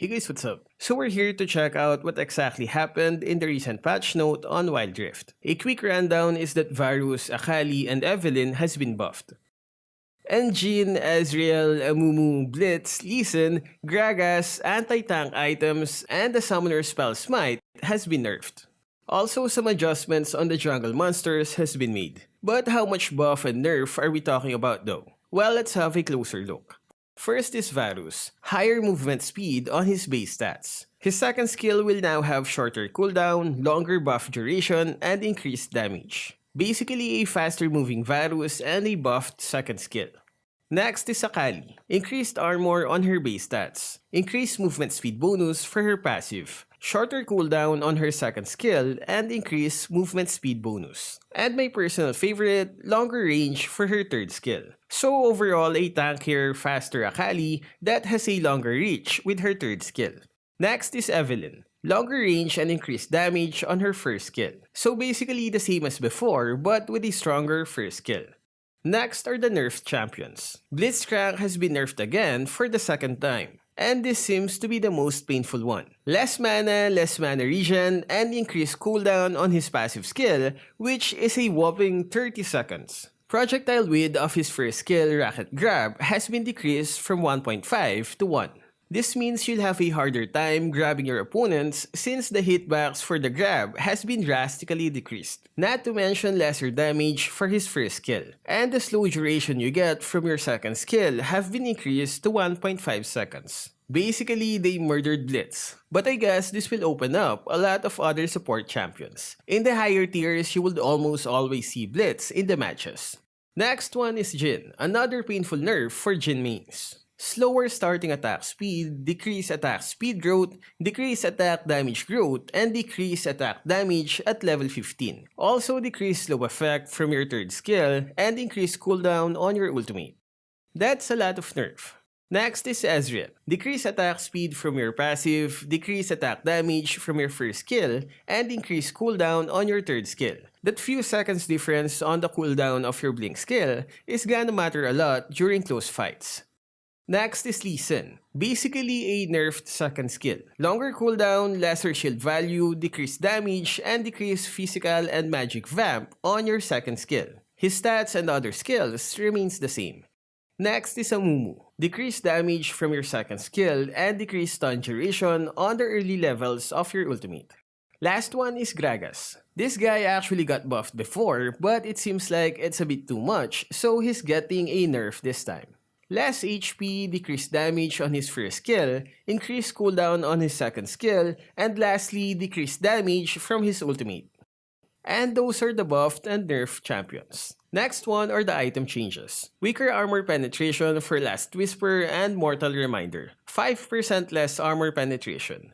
Hey guys, what's up? So we're here to check out what exactly happened in the recent patch note on Wild Rift. A quick rundown is that Varus, Akali, and Evelyn has been buffed. And Jhin, Ezreal, Amumu, Blitz, Lee, Gragas, anti-tank items, and the summoner spell Smite has been nerfed. Also, some adjustments on the jungle monsters has been made. But how much buff and nerf are we talking about though? Well, let's have a closer look. First is Varus, higher movement speed on his base stats. His second skill will now have shorter cooldown, longer buff duration, and increased damage. Basically a faster moving Varus and a buffed second skill. Next is Akali, increased armor on her base stats, increased movement speed bonus for her passive, shorter cooldown on her second skill, and increased movement speed bonus. And my personal favorite, longer range for her third skill. So overall, a tankier, faster Akali that has a longer reach with her third skill. Next is Evelyn. Longer range and increased damage on her first skill. So basically the same as before, but with a stronger first skill. Next are the nerfed champions. Blitzcrank has been nerfed again for the second time. And this seems to be the most painful one. Less mana regen, and increased cooldown on his passive skill, which is a whopping 30 seconds. Projectile width of his first skill, Racket Grab, has been decreased from 1.5 to 1. This means you'll have a harder time grabbing your opponents since the hitbox for the grab has been drastically decreased. Not to mention lesser damage for his first skill. And the slow duration you get from your second skill have been increased to 1.5 seconds. Basically, they murdered Blitz. But I guess this will open up a lot of other support champions. In the higher tiers, you would almost always see Blitz in the matches. Next one is Jhin, another painful nerf for Jhin mains. Slower starting attack speed, decreased attack speed growth, decreased attack damage growth, and decreased attack damage at level 15. Also decreased slow effect from your third skill, and increased cooldown on your ultimate. That's a lot of nerf. Next is Ezreal. Decrease attack speed from your passive, decrease attack damage from your first skill, and increase cooldown on your third skill. That few seconds difference on the cooldown of your blink skill is gonna matter a lot during close fights. Next is Lee, basically a nerfed second skill. Longer cooldown, lesser shield value, decreased damage, and decreased physical and magic vamp on your second skill. His stats and other skills remains the same. Next is Amumu. Decreased damage from your second skill and decreased stun duration on the early levels of your ultimate. Last one is Gragas. This guy actually got buffed before, but it seems like it's a bit too much, so he's getting a nerf this time. Less HP, decreased damage on his first skill, increased cooldown on his second skill, and lastly, decreased damage from his ultimate. And those are the buffed and nerfed champions. Next one are the item changes. Weaker armor penetration for Last Whisper and Mortal Reminder. 5% less armor penetration.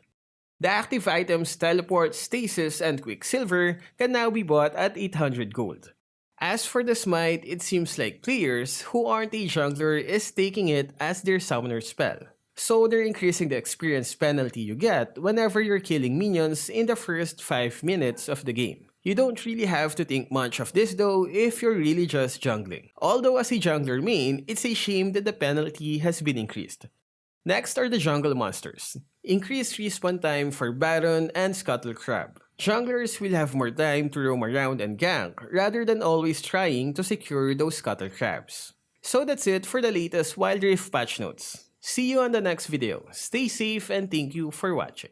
The active items Teleport, Stasis, and Quicksilver can now be bought at 800 gold. As for the Smite, it seems like players who aren't a jungler is taking it as their summoner spell. So they're increasing the experience penalty you get whenever you're killing minions in the first 5 minutes of the game. You don't really have to think much of this though if you're really just jungling. Although as a jungler main, it's a shame that the penalty has been increased. Next are the jungle monsters. Increased respawn time for Baron and Scuttle Crab. Junglers will have more time to roam around and gank rather than always trying to secure those Scuttle Crabs. So that's it for the latest Wild Rift patch notes. See you on the next video. Stay safe and thank you for watching.